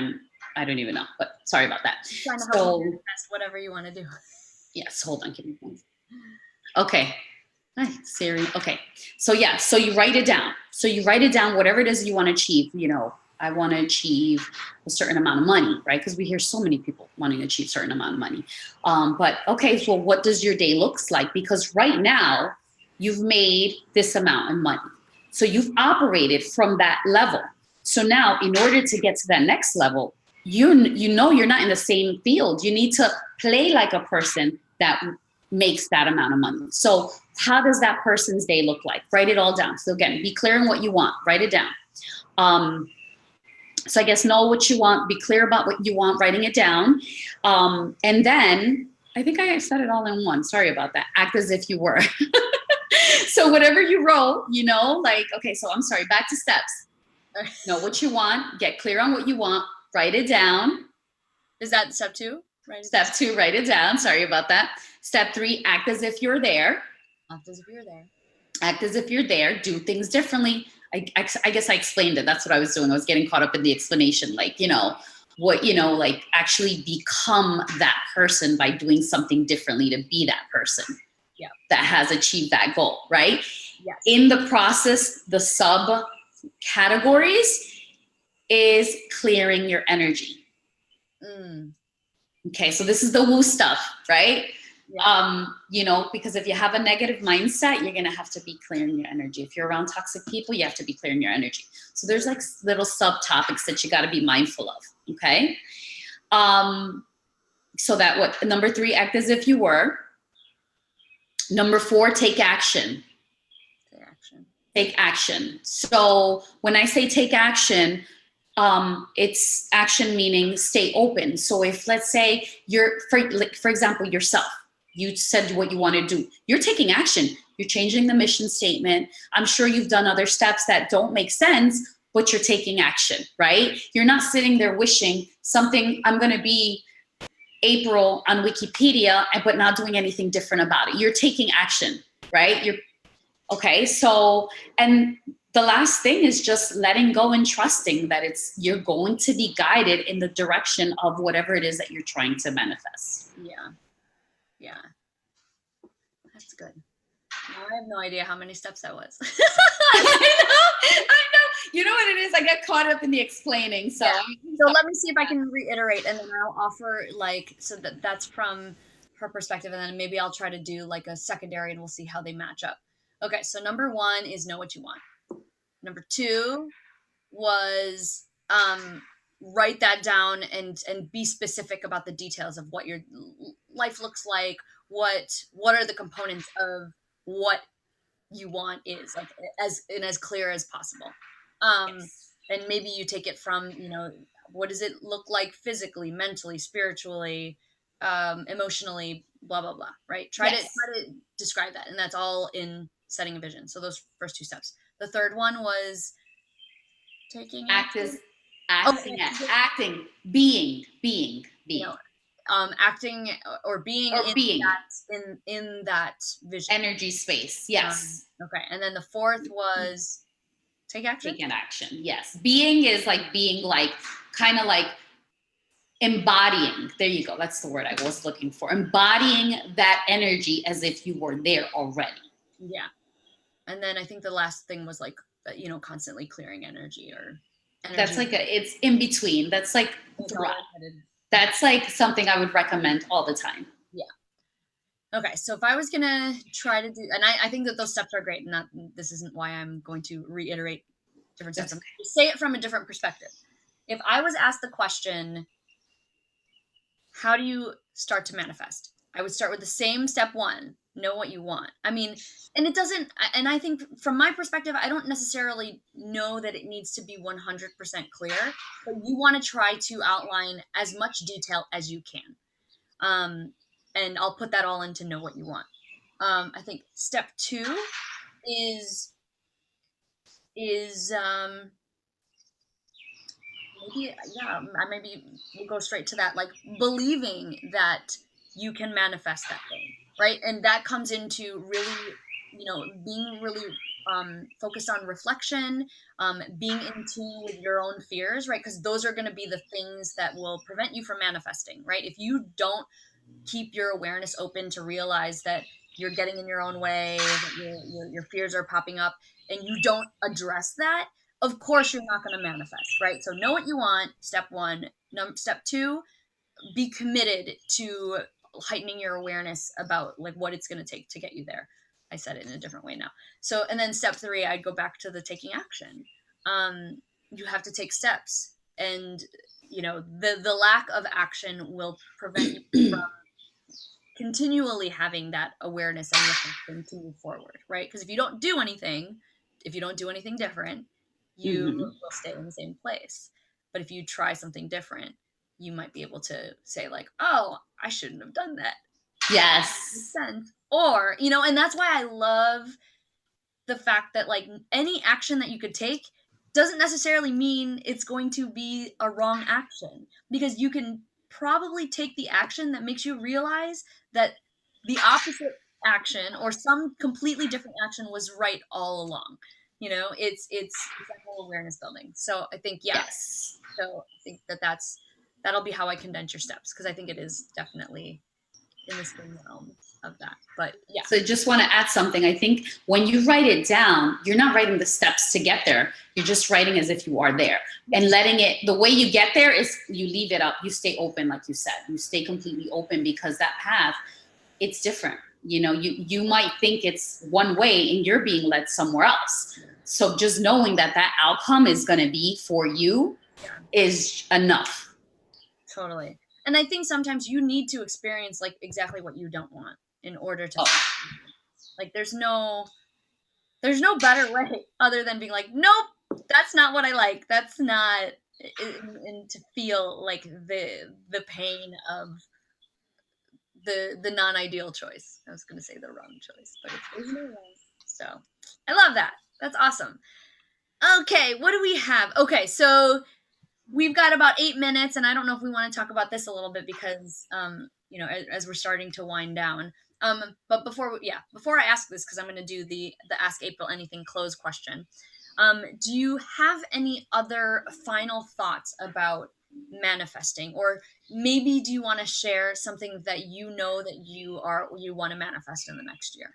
I don't even know, but sorry about that. Trying to help you manifest whatever you want to do. Yes, hold on, give me one. Okay. Hi, Siri. Okay. So yeah, so you write it down. So you write it down, whatever it is you want to achieve. I want to achieve a certain amount of money, right? Because we hear so many people wanting to achieve a certain amount of money. But okay, so what does your day looks like? Because right now you've made this amount of money. So you've operated from that level. So now in order to get to that next level, you're not in the same field. You need to play like a person that makes that amount of money. So how does that person's day look like? Write it all down. So again, be clear on what you want. Write it down. So I guess know what you want. Be clear about what you want. Writing it down. And then I think I said it all in one. Sorry about that. Act as if you were. So whatever you wrote, okay, so I'm sorry. Back to steps. Know what you want. Get clear on what you want. Write it down. Is that step 2? Step 2, write it down. Sorry about that. Step 3, act as if you're there. Act as if you're there. Act as if you're there. Do things differently. I guess I explained it. That's what I was doing. I was getting caught up in the explanation. Actually become that person by doing something differently to be that person. Yeah. That has achieved that goal, right? Yes. In the process, the sub categories is clearing your energy. Okay, so this is the woo stuff, right? Yeah. Because if you have a negative mindset, you're going to have to be clearing your energy. If you're around toxic people, you have to be clearing your energy. So there's like little subtopics that you got to be mindful of. Okay. So that number 3, act as if you were. Number 4, take action. Take action. So when I say take action, it's action meaning stay open. So if, let's say for example, yourself, you said what you want to do, you're taking action. You're changing the mission statement. I'm sure you've done other steps that don't make sense, but you're taking action, right? You're not sitting there wishing something, I'm going to be Apryl on Wikipedia, but not doing anything different about it. You're taking action, right? Okay. So, and the last thing is just letting go and trusting that you're going to be guided in the direction of whatever it is that you're trying to manifest. Yeah. That's good. Now I have no idea how many steps that was. I know. You know what it is? I get caught up in the explaining. So, So let me see if I can reiterate, and then I'll offer so that's from her perspective, and then maybe I'll try to do like a secondary, and we'll see how they match up. Okay. So number 1 is know what you want. Number 2 was write that down and be specific about the details of what your life looks like. What are the components of what you want is, like, as clear as possible. yes. And maybe you take it from, what does it look like physically, mentally, spiritually, emotionally, blah, blah, blah, right? Try to describe that. And that's all in setting a vision. So those first 2 steps. The third one was taking acting, being. Acting or being in that vision, energy space. Yes. Okay. And then the 4th was take action. Take an action. Yes. Being is like being like kind of like embodying. There you go. That's the word I was looking for. Embodying that energy as if you were there already. Yeah. And then I think the last thing was like, constantly clearing energy or energy. That's like it's in between. That's like that's like something I would recommend all the time. Yeah. Okay. So if I was going to try to do, and I think that those steps are great, and this isn't why I'm going to reiterate different steps. Okay. Say it from a different perspective. If I was asked the question, how do you start to manifest? I would start with the same step 1, know what you want. I mean, and it doesn't, and I think from my perspective, I don't necessarily know that it needs to be 100% clear, but you want to try to outline as much detail as you can. And I'll put that all into know what you want. I think step 2 is is maybe, yeah, maybe we'll go straight to that, like believing that you can manifest that thing, right? And that comes into really, being really focused on reflection, being in tune with your own fears, right? Because those are going to be the things that will prevent you from manifesting, right? If you don't keep your awareness open to realize that you're getting in your own way, that your fears are popping up, and you don't address that, of course you're not going to manifest, right? So know what you want, step one. Step two, be committed to heightening your awareness about like what it's going to take to get you there. I said it in a different way now. So, and then step three, I'd go back to the taking action. You have to take steps, and the lack of action will prevent you from continually having that awareness and reflection to move forward, right? Because if you don't do anything different, you will stay in the same place. But if you try something different, you might be able to say like, oh, I shouldn't have done that. Yes. Makes sense. Or, and that's why I love the fact that like any action that you could take doesn't necessarily mean it's going to be a wrong action, because you can probably take the action that makes you realize that the opposite action or some completely different action was right all along. It's that whole awareness building. So I think, yeah. Yes. So I think that'll be how I condense your steps, because I think it is definitely in the same realm of that. But yeah. So I just want to add something. I think when you write it down, you're not writing the steps to get there. You're just writing as if you are there, and letting it, the way you get there is you leave it up. You stay open, like you said, you stay completely open, because that path, it's different. You might think it's one way and you're being led somewhere else. So just knowing that outcome is going to be for you is enough. Totally. And I think sometimes you need to experience like exactly what you don't want in order to like there's no better way other than being like, nope, that's not what I like. That's not, and to feel like the pain of the non-ideal choice. I was going to say the wrong choice, but there's no wrong. So I love that. That's awesome. Okay, what do we have? Okay, so we've got about 8 minutes, and I don't know if we want to talk about this a little bit because, as we're starting to wind down. But before I ask this, because I'm going to do the Ask April Anything close question. Do you have any other final thoughts about manifesting, or maybe do you want to share something that you know that you want to manifest in the next year?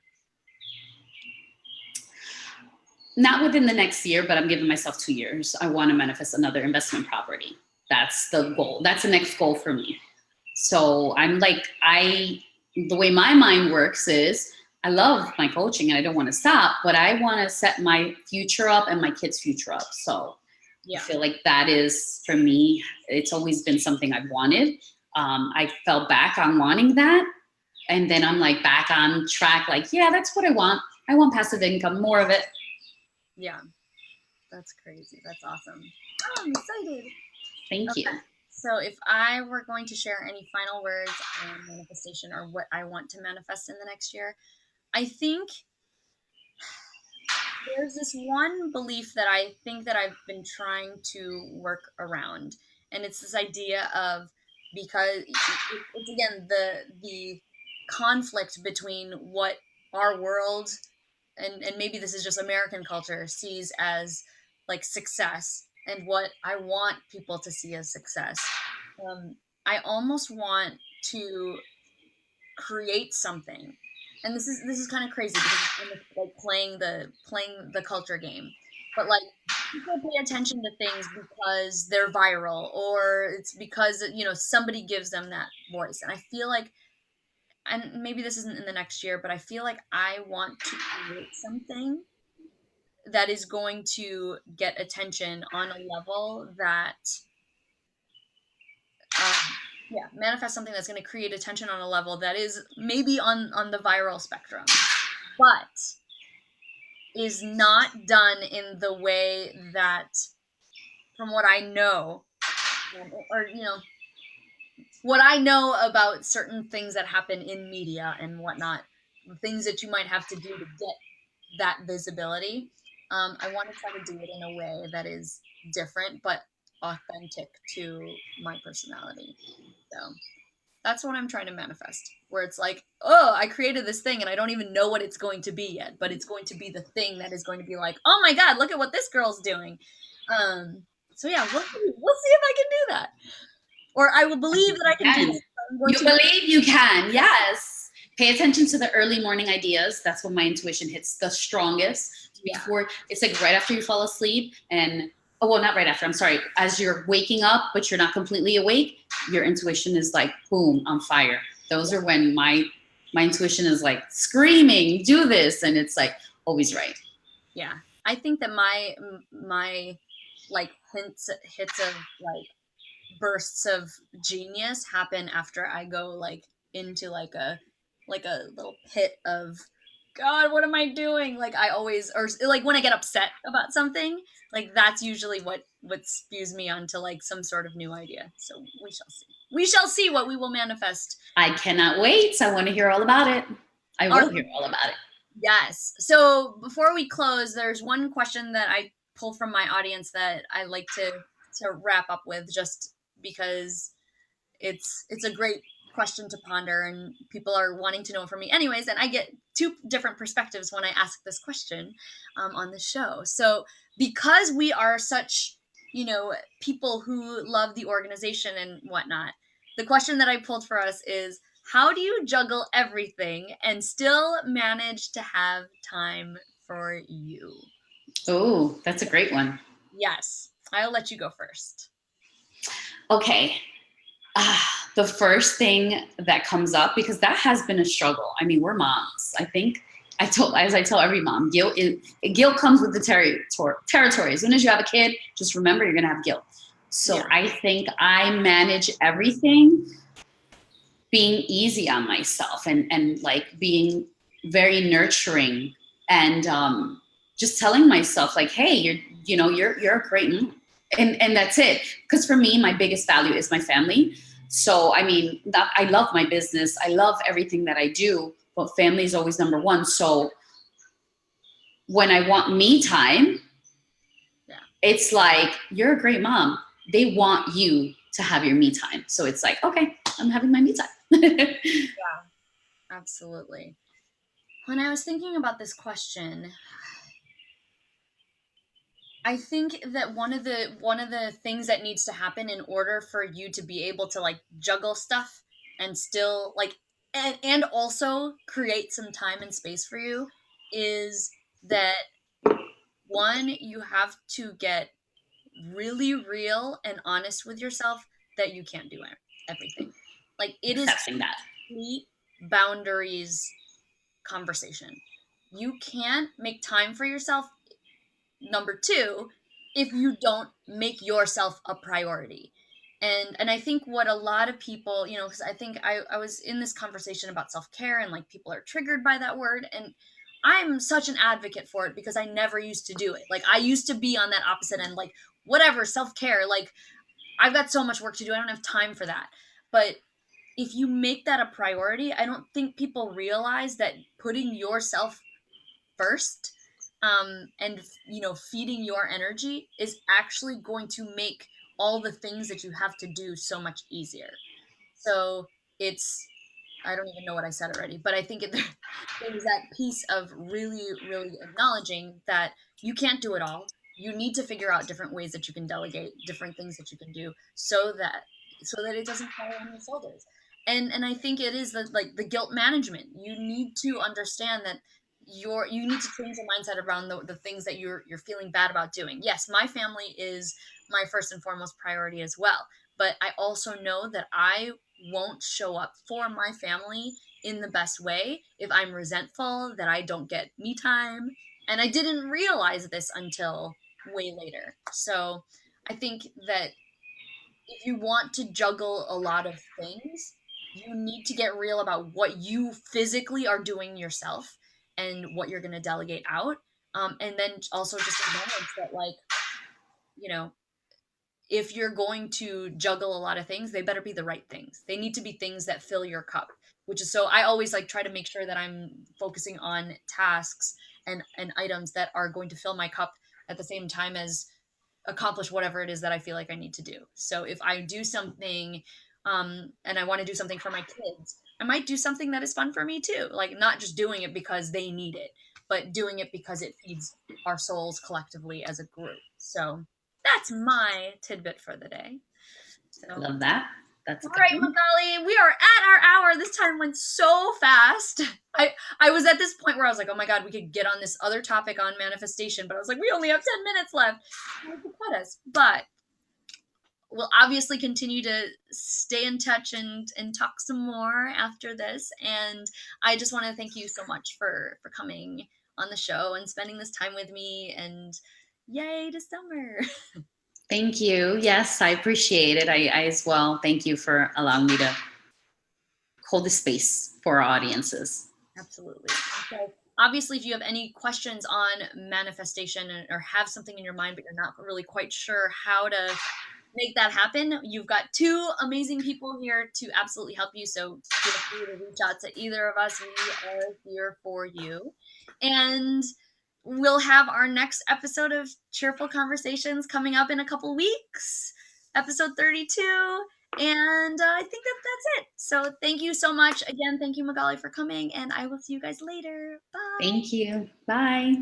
Not within the next year, but I'm giving myself 2 years. I want to manifest another investment property. That's the goal. That's the next goal for me. So I'm like, the way my mind works is I love my coaching and I don't want to stop, but I want to set my future up and my kids' future up. So I feel like that is, for me, it's always been something I've wanted. I fell back on wanting that. And then I'm like back on track, like, yeah, that's what I want. I want passive income, more of it. Yeah, that's crazy. That's awesome. Oh, I'm excited. Thank you. So if I were going to share any final words on manifestation or what I want to manifest in the next year, I think there's this one belief that I think that I've been trying to work around. And it's this idea of, because it's again, the conflict between what our world, and maybe this is just American culture, sees as like success, and what I want people to see as success. I almost want to create something, and this is kind of crazy because I'm like playing the culture game, but like people pay attention to things because they're viral, or it's because somebody gives them that voice, and I feel like, and maybe this isn't in the next year, but I feel like I want to create something that is going to get attention on a level that, manifest something that's going to create attention on a level that is maybe on the viral spectrum, but is not done in the way that, from what I know, or what I know about certain things that happen in media and whatnot, things that you might have to do to get that visibility. I want to try to do it in a way that is different but authentic to my personality. So that's what I'm trying to manifest, where it's like, oh, I created this thing and I don't even know what it's going to be yet, but it's going to be the thing that is going to be like, oh my God, look at what this girl's doing. So yeah, we'll see if I can do that. Or I will believe that I can do that. You believe you can, yes. Pay attention to the early morning ideas. That's when my intuition hits the strongest. Before, it's like right after you fall asleep and, oh, well, not right after, I'm sorry. As you're waking up, but you're not completely awake, your intuition is like, boom, on fire. Those are when my intuition is like screaming, do this. And it's like always right. Yeah. I think that my like hits of like bursts of genius happen after I go like into like a little pit of, God, what am I doing? Like I always, or like when I get upset about something, like that's usually what spews me onto like some sort of new idea. So we shall see. We shall see what we will manifest. I cannot wait. I want to hear all about it. I will hear all about it. Yes. So before we close, there's one question that I pull from my audience that I like to wrap up with, just because it's a great question to ponder and people are wanting to know it from me anyways, and I get two different perspectives when I ask this question on the show. So because we are such, people who love the organization and whatnot, the question that I pulled for us is, how do you juggle everything and still manage to have time for you? Oh, that's a great one. Yes, I'll let you go first. Okay. The first thing that comes up, because that has been a struggle. I mean, we're moms. I think as I tell every mom, guilt comes with the territory. As soon as you have a kid, just remember you're going to have guilt. So yeah. I think I manage everything being easy on myself and like being very nurturing and just telling myself like, hey, you're a great mom. And that's it. Because for me, my biggest value is my family. So, I mean, I love my business. I love everything that I do, but family is always number one. So when I want me time, it's like, you're a great mom. They want you to have your me time. So it's like, okay, I'm having my me time. Yeah, absolutely. When I was thinking about this question, I think that one of the things that needs to happen in order for you to be able to like juggle stuff and still like and also create some time and space for you is that, one, you have to get really real and honest with yourself that you can't do everything. Like it is complete boundaries conversation. You can't make time for yourself, number two, if you don't make yourself a priority. And I think what a lot of people, because I think I was in this conversation about self-care and like people are triggered by that word, and I'm such an advocate for it because I never used to do it. Like I used to be on that opposite end, like whatever, self-care, like I've got so much work to do, I don't have time for that. But if you make that a priority, I don't think people realize that putting yourself first, and feeding your energy is actually going to make all the things that you have to do so much easier. So it's, I don't even know what I said already, but I think there's that piece of really, really acknowledging that you can't do it all. You need to figure out different ways that you can delegate, different things that you can do, so that it doesn't fall on your shoulders. And I think it is the guilt management. You need to understand that you need to change your mindset around the things that you're feeling bad about doing. Yes, my family is my first and foremost priority as well, but I also know that I won't show up for my family in the best way if I'm resentful that I don't get me time. And I didn't realize this until way later. So I think that if you want to juggle a lot of things, you need to get real about what you physically are doing yourself and what you're going to delegate out. And then also just acknowledge that, like, if you're going to juggle a lot of things, they better be the right things. They need to be things that fill your cup. which is, so I always like try to make sure that I'm focusing on tasks and items that are going to fill my cup at the same time as accomplish whatever it is that I feel like I need to do. So if I do something and I want to do something for my kids, I might do something that is fun for me too. Like not just doing it because they need it, but doing it because it feeds our souls collectively as a group. So that's my tidbit for the day. So I love that. That's a all good right, one. Magali, we are at our hour. This time went so fast. I was at this point where I was like, oh my God, we could get on this other topic on manifestation, but I was like, we only have 10 minutes left. I could cut us. But we'll obviously continue to stay in touch and talk some more after this. And I just want to thank you so much for coming on the show and spending this time with me. And yay to summer. Thank you. Yes, I appreciate it. I as well. Thank you for allowing me to hold the space for our audiences. Absolutely. So obviously, if you have any questions on manifestation or have something in your mind, but you're not really quite sure how to make that happen, you've got two amazing people here to absolutely help you. So feel free to reach out to either of us. We are here for you. And we'll have our next episode of Cheerful Conversations coming up in a couple weeks, episode 32. And I think that's it. So thank you so much. Again, thank you, Magali, for coming. And I will see you guys later. Bye. Thank you. Bye.